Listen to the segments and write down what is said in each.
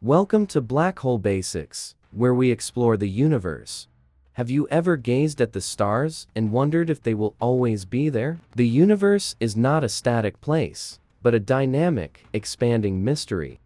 Welcome to Black Hole Basics, where we explore the universe. Have you ever gazed at the stars and wondered if they will always be there? The universe is not a static place, but a dynamic, expanding mystery.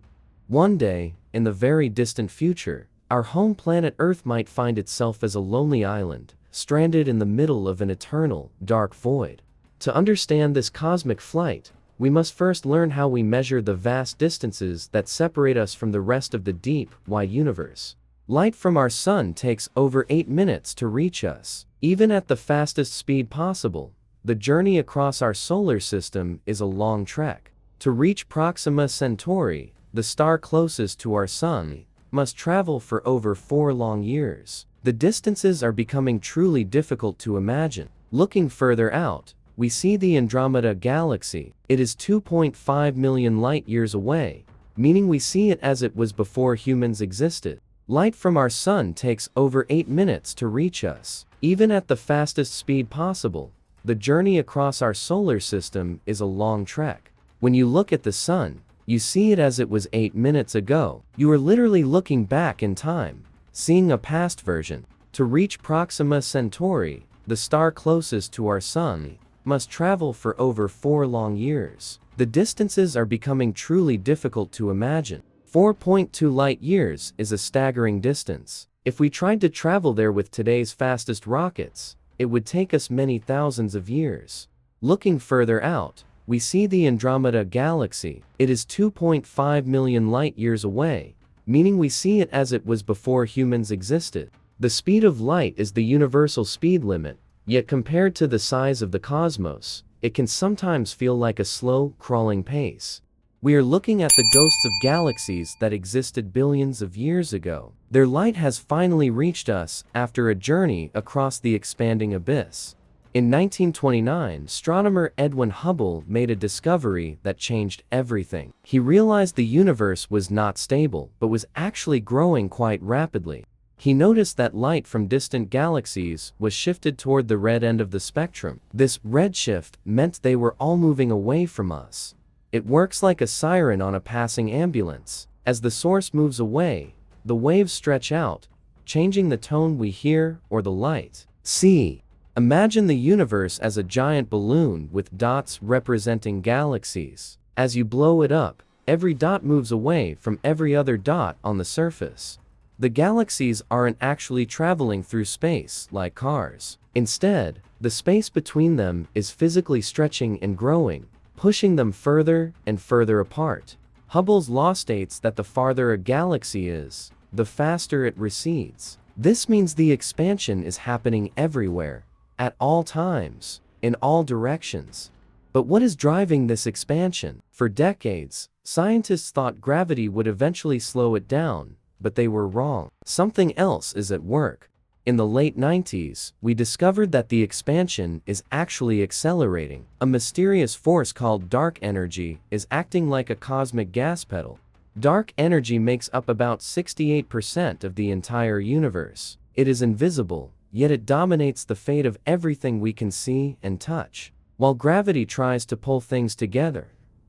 One day, in the very distant future, our home planet Earth might find itself as a lonely island, stranded in the middle of an eternal, dark void. To understand this cosmic flight, we must first learn how we measure the vast distances that separate us from the rest of the deep, wide universe. Light from our sun takes over 8 minutes to reach us. Even at the fastest speed possible, the journey across our solar system is a long trek. To reach Proxima Centauri, the star closest to our sun, must travel for over 4 long years. The distances are becoming truly difficult to imagine. Looking further out, we see the Andromeda Galaxy. It is 2.5 million light-years away, meaning we see it as it was before humans existed. Light from our sun takes over 8 minutes to reach us. Even at the fastest speed possible, the journey across our solar system is a long trek. When you look at the sun, you see it as it was 8 minutes ago. You are literally looking back in time, seeing a past version. To reach Proxima Centauri, the star closest to our sun, must travel for over 4 long years. The distances are becoming truly difficult to imagine. 4.2 light-years is a staggering distance. If we tried to travel there with today's fastest rockets, it would take us many thousands of years. Looking further out, we see the Andromeda Galaxy. It is 2.5 million light-years away, meaning we see it as it was before humans existed. The speed of light is the universal speed limit. Yet compared to the size of the cosmos, it can sometimes feel like a slow, crawling pace. We are looking at the ghosts of galaxies that existed billions of years ago. Their light has finally reached us after a journey across the expanding abyss. In 1929, astronomer Edwin Hubble made a discovery that changed everything. He realized the universe was not stable, but was actually growing quite rapidly. He noticed that light from distant galaxies was shifted toward the red end of the spectrum. This redshift meant they were all moving away from us. It works like a siren on a passing ambulance. As the source moves away, the waves stretch out, changing the tone we hear or the light. See, imagine the universe as a giant balloon with dots representing galaxies. As you blow it up, every dot moves away from every other dot on the surface. The galaxies aren't actually traveling through space like cars. Instead, the space between them is physically stretching and growing, pushing them further and further apart. Hubble's law states that the farther a galaxy is, the faster it recedes. This means the expansion is happening everywhere, at all times, in all directions. But what is driving this expansion? For decades, scientists thought gravity would eventually slow it down, but they were wrong. Something else is at work. In the late 90s, we discovered that the expansion is actually accelerating. A mysterious force called dark energy is acting like a cosmic gas pedal. Dark energy makes up about 68% of the entire universe. It is invisible, yet it dominates the fate of everything we can see and touch. While gravity tries to pull things together,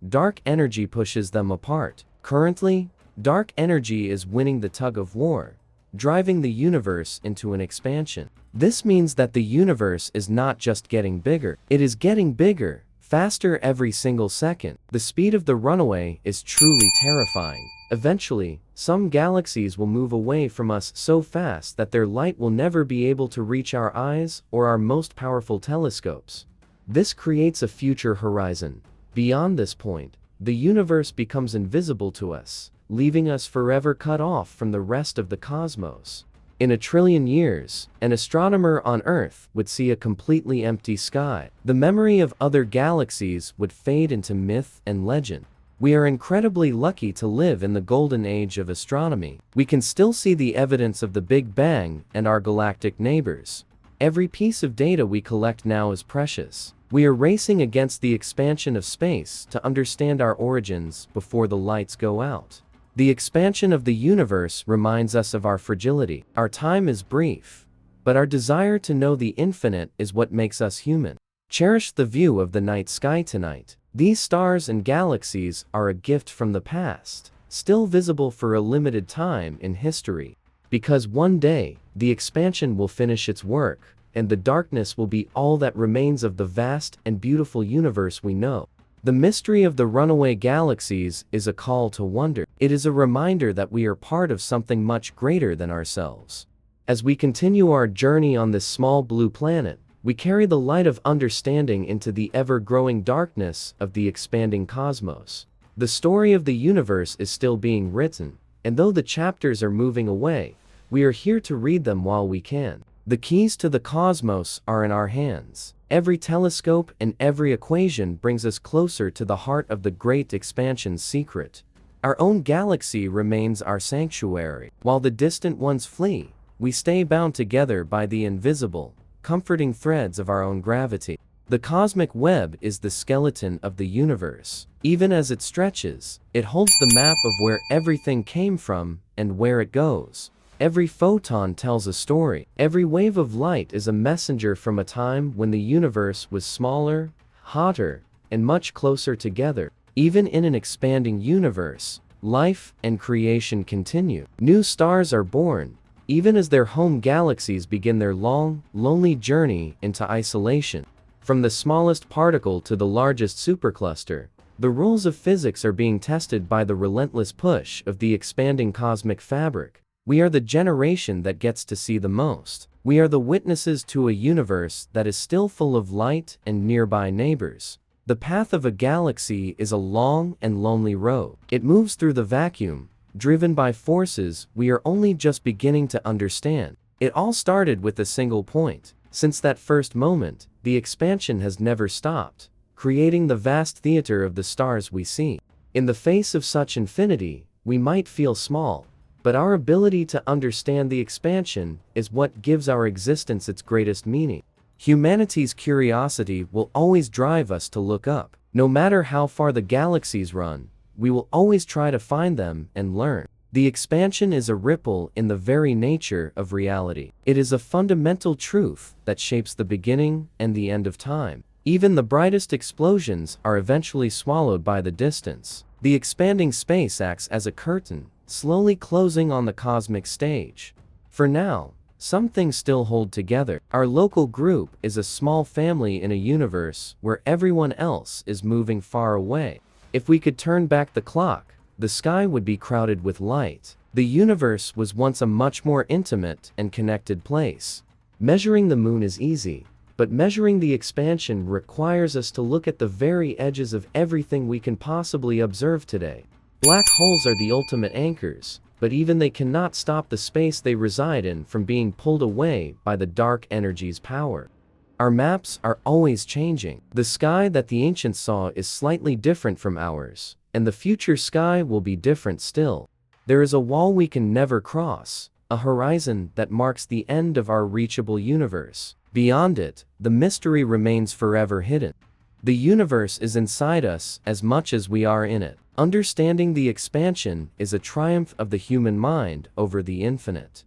dark energy pushes them apart. Currently, dark energy is winning the tug-of-war, driving the universe into an expansion. This means that the universe is not just getting bigger, it is getting bigger, faster every single second. The speed of the runaway is truly terrifying. Eventually, some galaxies will move away from us so fast that their light will never be able to reach our eyes or our most powerful telescopes. This creates a future horizon. Beyond this point, the universe becomes invisible to us, leaving us forever cut off from the rest of the cosmos. In 1 trillion years, an astronomer on Earth would see a completely empty sky. The memory of other galaxies would fade into myth and legend. We are incredibly lucky to live in the golden age of astronomy. We can still see the evidence of the Big Bang and our galactic neighbors. Every piece of data we collect now is precious. We are racing against the expansion of space to understand our origins before the lights go out. The expansion of the universe reminds us of our fragility. Our time is brief, but our desire to know the infinite is what makes us human. Cherish the view of the night sky tonight. These stars and galaxies are a gift from the past. still visible for a limited time in history. Because one day, the expansion will finish its work, and the darkness will be all that remains of the vast and beautiful universe we know. The mystery of the runaway galaxies is a call to wonder. It is a reminder that we are part of something much greater than ourselves. As we continue our journey on this small blue planet, we carry the light of understanding into the ever-growing darkness of the expanding cosmos. The story of the universe is still being written, and though the chapters are moving away, we are here to read them while we can. The keys to the cosmos are in our hands. Every telescope and every equation brings us closer to the heart of the great expansion's secret. Our own galaxy remains our sanctuary. While the distant ones flee, we stay bound together by the invisible, comforting threads of our own gravity. The cosmic web is the skeleton of the universe. Even as it stretches, it holds the map of where everything came from and where it goes. Every photon tells a story. Every wave of light is a messenger from a time when the universe was smaller, hotter, and much closer together. Even in an expanding universe, life and creation continue. New stars are born, even as their home galaxies begin their long, lonely journey into isolation. From the smallest particle to the largest supercluster, the rules of physics are being tested by the relentless push of the expanding cosmic fabric. We are the generation that gets to see the most. We are the witnesses to a universe that is still full of light and nearby neighbors. The path of a galaxy is a long and lonely road. It moves through the vacuum, driven by forces we are only just beginning to understand. It all started with a single point. Since that first moment, the expansion has never stopped, creating the vast theater of the stars we see. In the face of such infinity, we might feel small, but our ability to understand the expansion is what gives our existence its greatest meaning. Humanity's curiosity will always drive us to look up. No matter how far the galaxies run, we will always try to find them and learn. The expansion is a ripple in the very nature of reality. It is a fundamental truth that shapes the beginning and the end of time. Even the brightest explosions are eventually swallowed by the distance. The expanding space acts as a curtain, slowly closing on the cosmic stage. For now, some things still hold together. Our local group is a small family in a universe where everyone else is moving far away. If we could turn back the clock, the sky would be crowded with light. The universe was once a much more intimate and connected place. Measuring the moon is easy, but measuring the expansion requires us to look at the very edges of everything we can possibly observe today. Black holes are the ultimate anchors, but even they cannot stop the space they reside in from being pulled away by the dark energy's power. Our maps are always changing. The sky that the ancients saw is slightly different from ours, and the future sky will be different still. There is a wall we can never cross, a horizon that marks the end of our reachable universe. Beyond it, the mystery remains forever hidden. The universe is inside us as much as we are in it. Understanding the expansion is a triumph of the human mind over the infinite.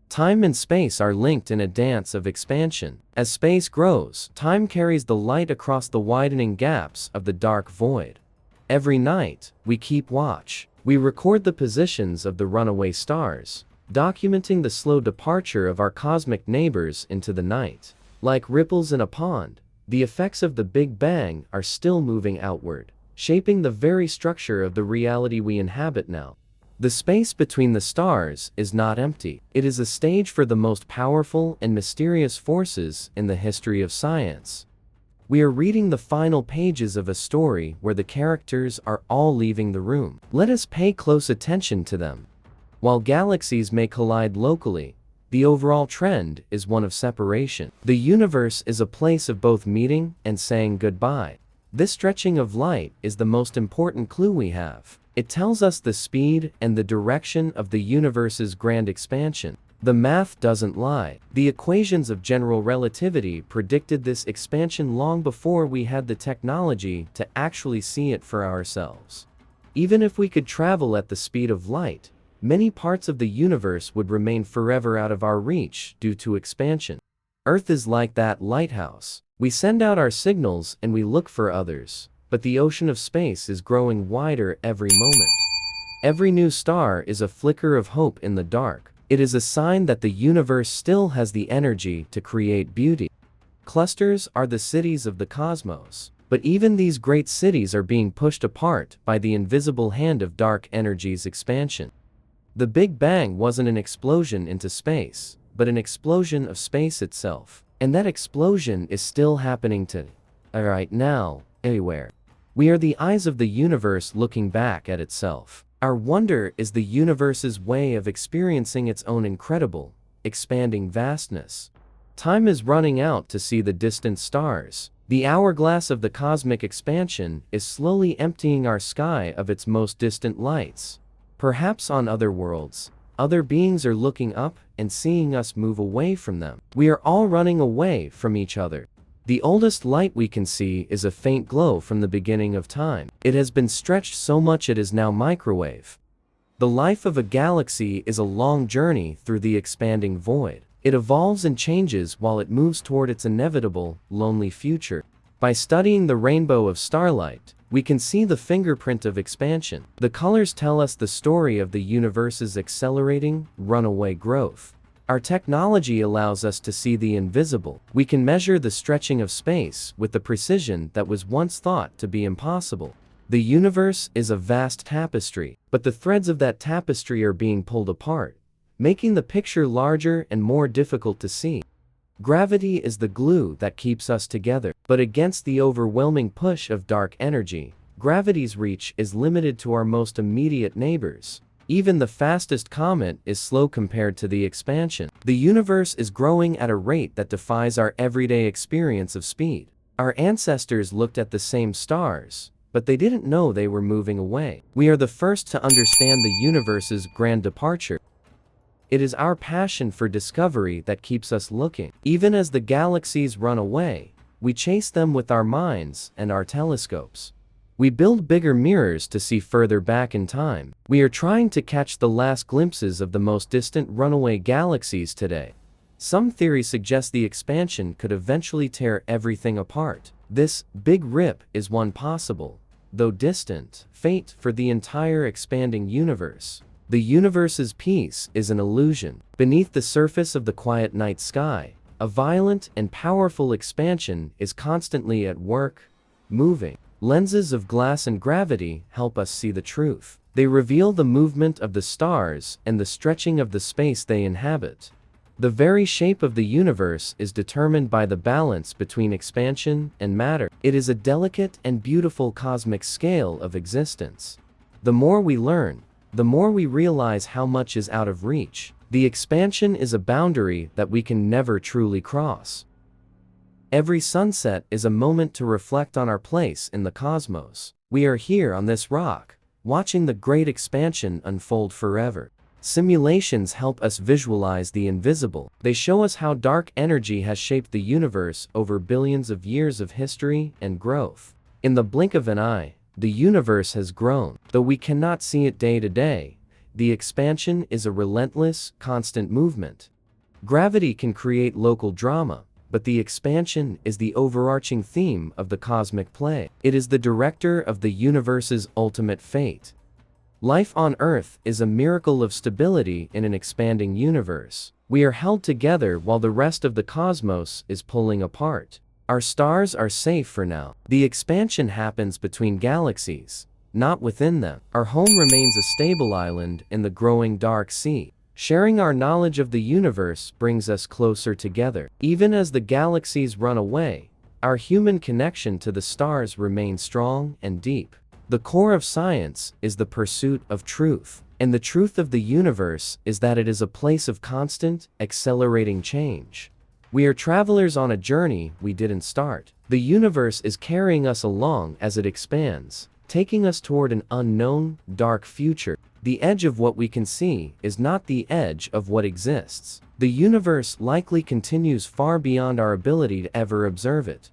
Time and space are linked in a dance of expansion. As space grows, time carries the light across the widening gaps of the dark void. Every night, we keep watch. We record the positions of the runaway stars, documenting the slow departure of our cosmic neighbors into the night. Like ripples in a pond, the effects of the Big Bang are still moving outward, shaping the very structure of the reality we inhabit now. The space between the stars is not empty. It is a stage for the most powerful and mysterious forces in the history of science. We are reading the final pages of a story where the characters are all leaving the room. Let us pay close attention to them. While galaxies may collide locally, the overall trend is one of separation. The universe is a place of both meeting and saying goodbye. This stretching of light is the most important clue we have. It tells us the speed and the direction of the universe's grand expansion. The math doesn't lie. The equations of general relativity predicted this expansion long before we had the technology to actually see it for ourselves. Even if we could travel at the speed of light, many parts of the universe would remain forever out of our reach due to expansion. Earth is like that lighthouse. We send out our signals and we look for others, but the ocean of space is growing wider every moment. Every new star is a flicker of hope in the dark. It is a sign that the universe still has the energy to create beauty. Clusters are the cities of the cosmos. But even these great cities are being pushed apart by the invisible hand of dark energy's expansion. The Big Bang wasn't an explosion into space, but an explosion of space itself. And that explosion is still happening right now, everywhere. We are the eyes of the universe looking back at itself. Our wonder is the universe's way of experiencing its own incredible, expanding vastness. Time is running out to see the distant stars. The hourglass of the cosmic expansion is slowly emptying our sky of its most distant lights. Perhaps on other worlds, other beings are looking up and seeing us move away from them. We are all running away from each other. The oldest light we can see is a faint glow from the beginning of time. It has been stretched so much it is now microwave. The life of a galaxy is a long journey through the expanding void. It evolves and changes while it moves toward its inevitable, lonely future. By studying the rainbow of starlight, we can see the fingerprint of expansion. The colors tell us the story of the universe's accelerating, runaway growth. Our technology allows us to see the invisible. We can measure the stretching of space with the precision that was once thought to be impossible. The universe is a vast tapestry, but the threads of that tapestry are being pulled apart, making the picture larger and more difficult to see. Gravity is the glue that keeps us together, but against the overwhelming push of dark energy, gravity's reach is limited to our most immediate neighbors. Even the fastest comet is slow compared to the expansion. The universe is growing at a rate that defies our everyday experience of speed. Our ancestors looked at the same stars, but they didn't know they were moving away. We are the first to understand the universe's grand departure. It is our passion for discovery that keeps us looking. Even as the galaxies run away, we chase them with our minds and our telescopes. We build bigger mirrors to see further back in time. We are trying to catch the last glimpses of the most distant runaway galaxies today. Some theories suggest the expansion could eventually tear everything apart. This big rip is one possible, though distant, fate for the entire expanding universe. The universe's peace is an illusion. Beneath the surface of the quiet night sky, a violent and powerful expansion is constantly at work, moving. Lenses of glass and gravity help us see the truth. They reveal the movement of the stars and the stretching of the space they inhabit. The very shape of the universe is determined by the balance between expansion and matter. It is a delicate and beautiful cosmic scale of existence. The more we learn, the more we realize how much is out of reach. The expansion is a boundary that we can never truly cross. Every sunset is a moment to reflect on our place in the cosmos. We are here on this rock, watching the great expansion unfold forever. Simulations help us visualize the invisible. They show us how dark energy has shaped the universe over billions of years of history and growth. In the blink of an eye, the universe has grown. Though we cannot see it day to day, the expansion is a relentless, constant movement. Gravity can create local drama, but the expansion is the overarching theme of the cosmic play. It is the director of the universe's ultimate fate. Life on Earth is a miracle of stability in an expanding universe. We are held together while the rest of the cosmos is pulling apart. Our stars are safe for now. The expansion happens between galaxies, not within them. Our home remains a stable island in the growing dark sea. Sharing our knowledge of the universe brings us closer together. Even as the galaxies run away, our human connection to the stars remains strong and deep. The core of science is the pursuit of truth, and the truth of the universe is that it is a place of constant, accelerating change. We are travelers on a journey we didn't start. The universe is carrying us along as it expands, taking us toward an unknown, dark future. The edge of what we can see is not the edge of what exists. The universe likely continues far beyond our ability to ever observe it.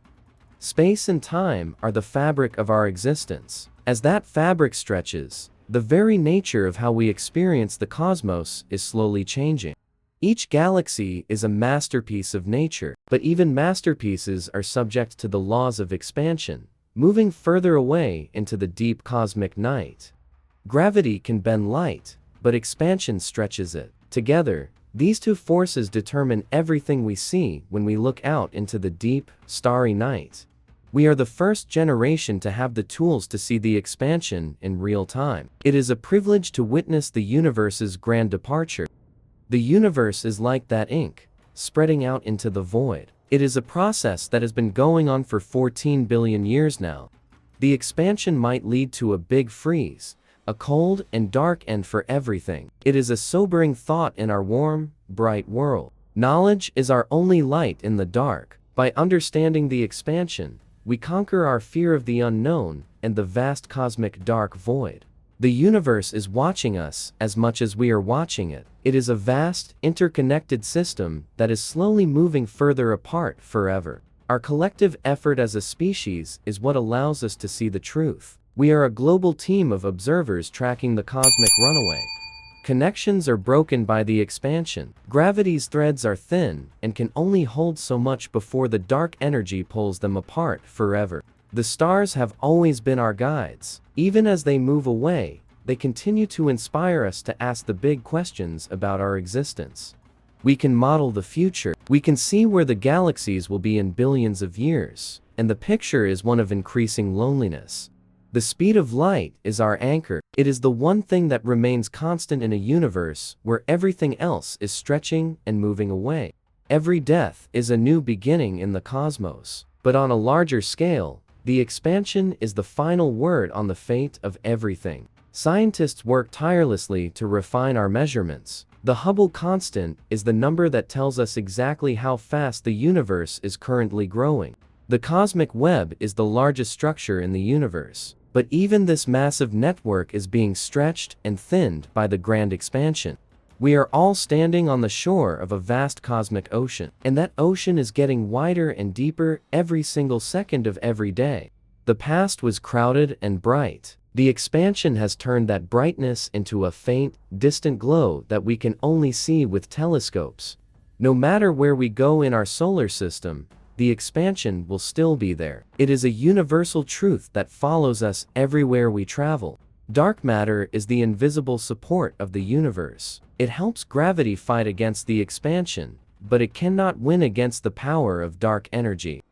Space and time are the fabric of our existence. As that fabric stretches, the very nature of how we experience the cosmos is slowly changing. Each galaxy is a masterpiece of nature, but even masterpieces are subject to the laws of expansion, moving further away into the deep cosmic night. Gravity can bend light, but expansion stretches it. Together, these two forces determine everything we see when we look out into the deep, starry night. We are the first generation to have the tools to see the expansion in real time. It is a privilege to witness the universe's grand departure. The universe is like that ink, spreading out into the void. It is a process that has been going on for 14 billion years now. The expansion might lead to a big freeze, a cold and dark end for everything. It is a sobering thought in our warm, bright world. Knowledge is our only light in the dark. By understanding the expansion, we conquer our fear of the unknown and the vast cosmic dark void. The universe is watching us as much as we are watching it. It is a vast, interconnected system that is slowly moving further apart forever. Our collective effort as a species is what allows us to see the truth. We are a global team of observers tracking the cosmic runaway. Connections are broken by the expansion. Gravity's threads are thin and can only hold so much before the dark energy pulls them apart forever. The stars have always been our guides. Even as they move away, they continue to inspire us to ask the big questions about our existence. We can model the future. We can see where the galaxies will be in billions of years, and the picture is one of increasing loneliness. The speed of light is our anchor. It is the one thing that remains constant in a universe where everything else is stretching and moving away. Every death is a new beginning in the cosmos. But on a larger scale, the expansion is the final word on the fate of everything. Scientists work tirelessly to refine our measurements. The Hubble constant is the number that tells us exactly how fast the universe is currently growing. The cosmic web is the largest structure in the universe. But even this massive network is being stretched and thinned by the grand expansion. We are all standing on the shore of a vast cosmic ocean, and that ocean is getting wider and deeper every single second of every day. The past was crowded and bright. The expansion has turned that brightness into a faint, distant glow that we can only see with telescopes. No matter where we go in our solar system, the expansion will still be there. It is a universal truth that follows us everywhere we travel. Dark matter is the invisible support of the universe. It helps gravity fight against the expansion, but it cannot win against the power of dark energy.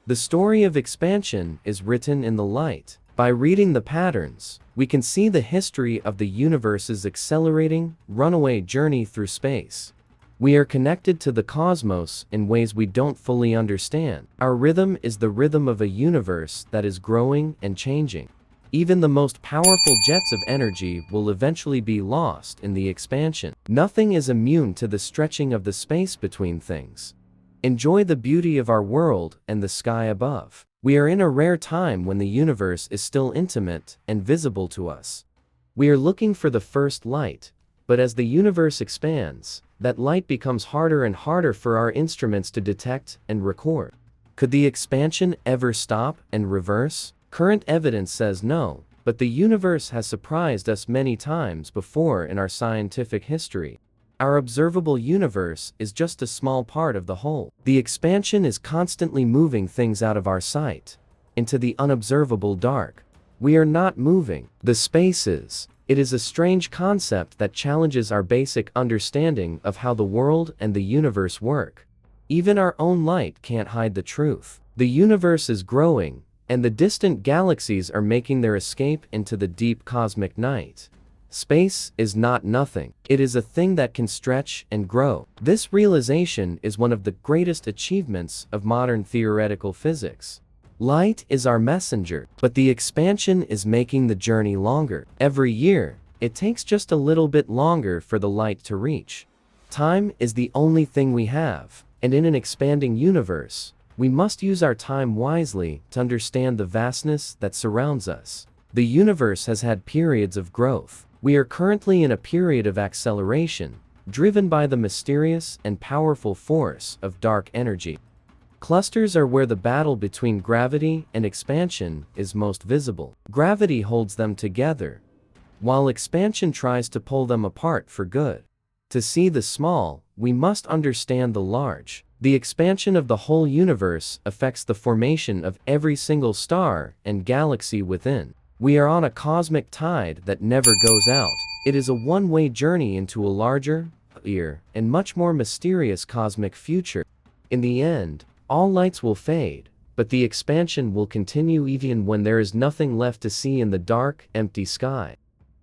The story of expansion is written in the light. By reading the patterns, we can see the history of the universe's accelerating, runaway journey through space. We are connected to the cosmos in ways we don't fully understand. Our rhythm is the rhythm of a universe that is growing and changing. Even the most powerful jets of energy will eventually be lost in the expansion. Nothing is immune to the stretching of the space between things. Enjoy the beauty of our world and the sky above. We are in a rare time when the universe is still intimate and visible to us. We are looking for the first light, but as the universe expands, that light becomes harder and harder for our instruments to detect and record. Could the expansion ever stop and reverse? Current evidence says no, but the universe has surprised us many times before in our scientific history. Our observable universe is just a small part of the whole. The expansion is constantly moving things out of our sight, into the unobservable dark. We are not moving. The space is. It is a strange concept that challenges our basic understanding of how the world and the universe work. Even our own light can't hide the truth. The universe is growing, and the distant galaxies are making their escape into the deep cosmic night. Space is not nothing. It is a thing that can stretch and grow. This realization is one of the greatest achievements of modern theoretical physics. Light is our messenger, but the expansion is making the journey longer. Every year, it takes just a little bit longer for the light to reach. Time is the only thing we have, and in an expanding universe, we must use our time wisely to understand the vastness that surrounds us. The universe has had periods of growth. We are currently in a period of acceleration, driven by the mysterious and powerful force of dark energy. Clusters are where the battle between gravity and expansion is most visible. Gravity holds them together, while expansion tries to pull them apart for good. To see the small, we must understand the large. The expansion of the whole universe affects the formation of every single star and galaxy within. We are on a cosmic tide that never goes out. It is a one-way journey into a larger, clear, and much more mysterious cosmic future. In the end, all lights will fade, but the expansion will continue even when there is nothing left to see in the dark, empty sky.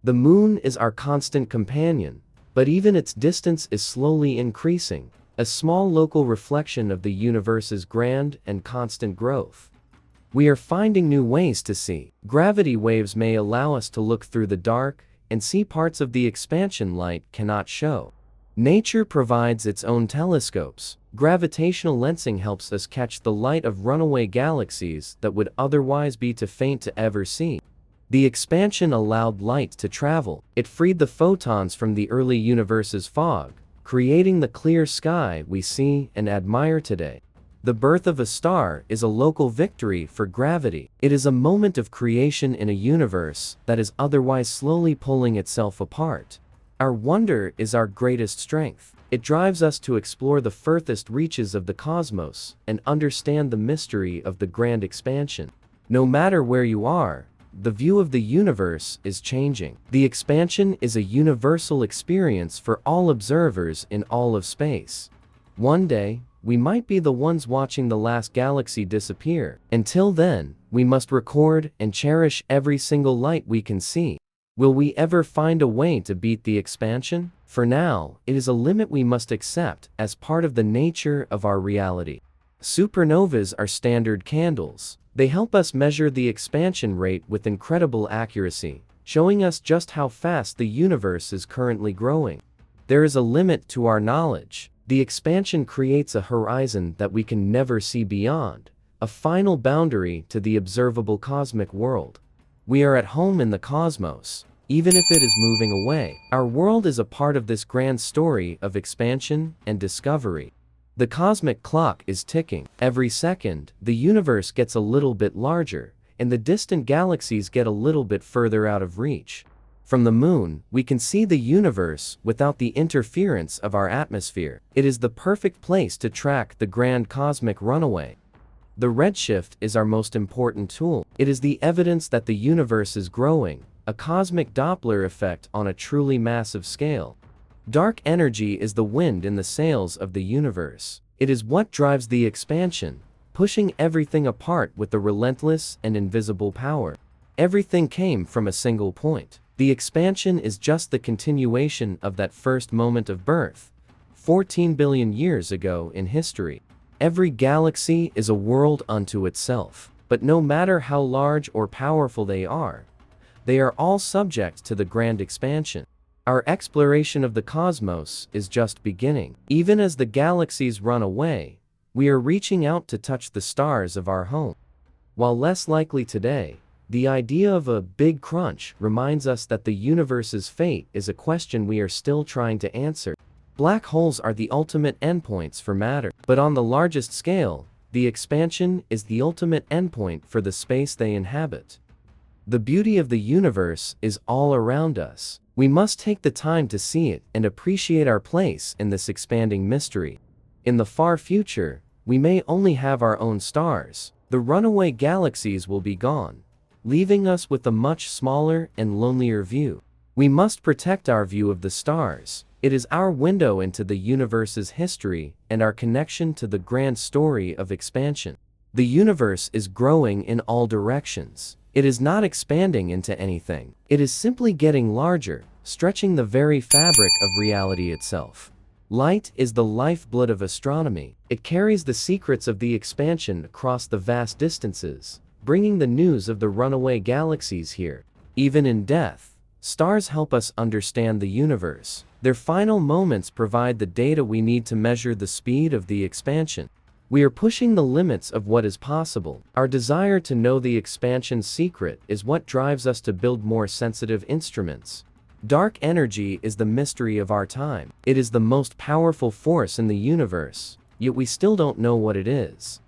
The moon is our constant companion, but even its distance is slowly increasing, a small local reflection of the universe's grand and constant growth. We are finding new ways to see. Gravity waves may allow us to look through the dark and see parts of the expansion light cannot show. Nature provides its own telescopes. Gravitational lensing helps us catch the light of runaway galaxies that would otherwise be too faint to ever see. The expansion allowed light to travel. It freed the photons from the early universe's fog, creating the clear sky we see and admire today. The birth of a star is a local victory for gravity. It is a moment of creation in a universe that is otherwise slowly pulling itself apart. Our wonder is our greatest strength. It drives us to explore the furthest reaches of the cosmos and understand the mystery of the grand expansion. No matter where you are, the view of the universe is changing. The expansion is a universal experience for all observers in all of space. One day, we might be the ones watching the last galaxy disappear. Until then, we must record and cherish every single light we can see. Will we ever find a way to beat the expansion? For now, it is a limit we must accept as part of the nature of our reality. Supernovas are standard candles. They help us measure the expansion rate with incredible accuracy, showing us just how fast the universe is currently growing. There is a limit to our knowledge. The expansion creates a horizon that we can never see beyond, a final boundary to the observable cosmic world. We are at home in the cosmos, even if it is moving away. Our world is a part of this grand story of expansion and discovery. The cosmic clock is ticking. Every second, the universe gets a little bit larger, and the distant galaxies get a little bit further out of reach. From the moon, we can see the universe without the interference of our atmosphere. It is the perfect place to track the grand cosmic runaway. The redshift is our most important tool. It is the evidence that the universe is growing, a cosmic Doppler effect on a truly massive scale. Dark energy is the wind in the sails of the universe. It is what drives the expansion, pushing everything apart with a relentless and invisible power. Everything came from a single point. The expansion is just the continuation of that first moment of birth, 14 billion years ago in history. Every galaxy is a world unto itself, but no matter how large or powerful they are all subject to the grand expansion. Our exploration of the cosmos is just beginning. Even as the galaxies run away, we are reaching out to touch the stars of our home. While less likely today, the idea of a big crunch reminds us that the universe's fate is a question we are still trying to answer. Black holes are the ultimate endpoints for matter, but on the largest scale, the expansion is the ultimate endpoint for the space they inhabit. The beauty of the universe is all around us. We must take the time to see it and appreciate our place in this expanding mystery. In the far future, we may only have our own stars. The runaway galaxies will be gone, leaving us with a much smaller and lonelier view. We must protect our view of the stars. It is our window into the universe's history and our connection to the grand story of expansion. The universe is growing in all directions. It is not expanding into anything. It is simply getting larger, stretching the very fabric of reality itself. Light is the lifeblood of astronomy. It carries the secrets of the expansion across the vast distances, bringing the news of the runaway galaxies here. Even in death, stars help us understand the universe. Their final moments provide the data we need to measure the speed of the expansion. We are pushing the limits of what is possible. Our desire to know the expansion's secret is what drives us to build more sensitive instruments. Dark energy is the mystery of our time. It is the most powerful force in the universe, yet we still don't know what it is.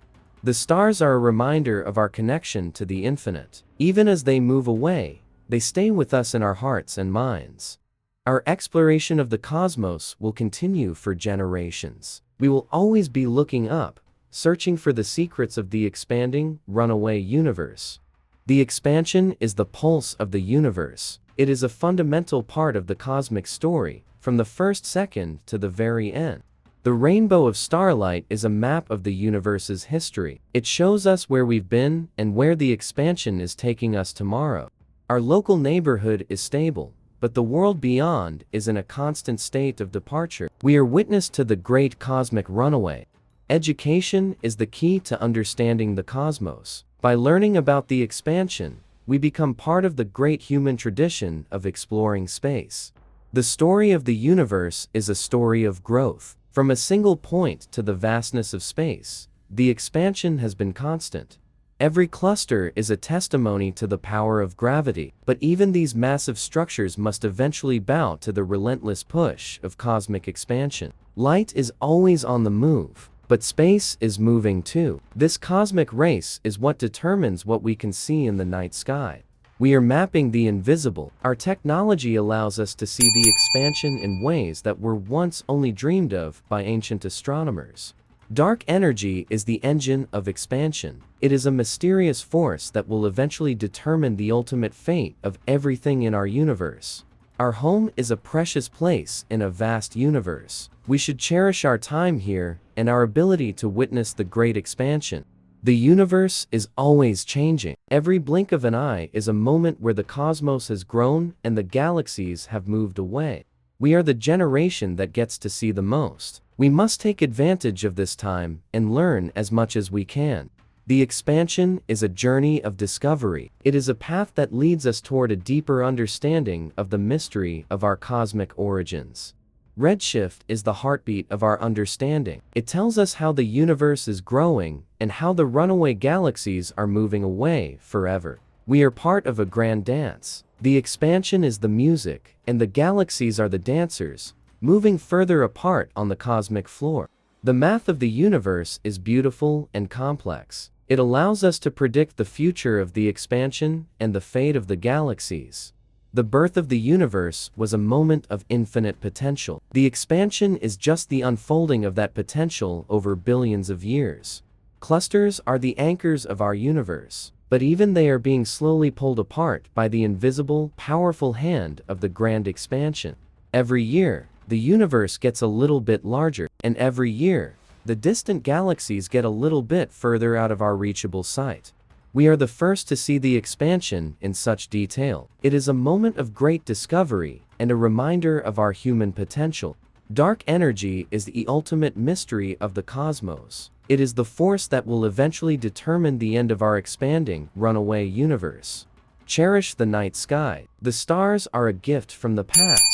The stars are a reminder of our connection to the infinite. Even as they move away, they stay with us in our hearts and minds. Our exploration of the cosmos will continue for generations. We will always be looking up, searching for the secrets of the expanding, runaway universe. The expansion is the pulse of the universe. It is a fundamental part of the cosmic story, from the first second to the very end. The rainbow of starlight is a map of the universe's history. It shows us where we've been and where the expansion is taking us tomorrow. Our local neighborhood is stable, but the world beyond is in a constant state of departure. We are witness to the great cosmic runaway. Education is the key to understanding the cosmos. By learning about the expansion, we become part of the great human tradition of exploring space. The story of the universe is a story of growth. From a single point to the vastness of space, the expansion has been constant. Every cluster is a testimony to the power of gravity, but even these massive structures must eventually bow to the relentless push of cosmic expansion. Light is always on the move, but space is moving too. This cosmic race is what determines what we can see in the night sky. We are mapping the invisible. Our technology allows us to see the expansion in ways that were once only dreamed of by ancient astronomers. Dark energy is the engine of expansion. It is a mysterious force that will eventually determine the ultimate fate of everything in our universe. Our home is a precious place in a vast universe. We should cherish our time here and our ability to witness the great expansion. The universe is always changing. Every blink of an eye is a moment where the cosmos has grown and the galaxies have moved away. We are the generation that gets to see the most. We must take advantage of this time and learn as much as we can. The expansion is a journey of discovery. It is a path that leads us toward a deeper understanding of the mystery of our cosmic origins. Redshift is the heartbeat of our understanding. It tells us how the universe is growing and how the runaway galaxies are moving away forever. We are part of a grand dance. The expansion is the music, and the galaxies are the dancers, moving further apart on the cosmic floor. The math of the universe is beautiful and complex. It allows us to predict the future of the expansion and the fate of the galaxies. The birth of the universe was a moment of infinite potential. The expansion is just the unfolding of that potential over billions of years. Clusters are the anchors of our universe, but even they are being slowly pulled apart by the invisible, powerful hand of the grand expansion. Every year, the universe gets a little bit larger, and every year, the distant galaxies get a little bit further out of our reachable sight. We are the first to see the expansion in such detail. It is a moment of great discovery and a reminder of our human potential. Dark energy is the ultimate mystery of the cosmos. It is the force that will eventually determine the end of our expanding, runaway universe. Cherish the night sky. The stars are a gift from the past,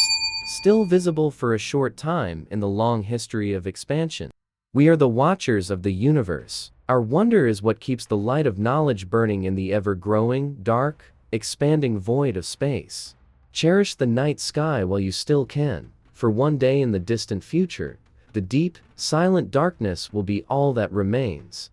still visible for a short time in the long history of expansion. We are the watchers of the universe. Our wonder is what keeps the light of knowledge burning in the ever-growing, dark, expanding void of space. Cherish the night sky while you still can, for one day in the distant future, the deep, silent darkness will be all that remains.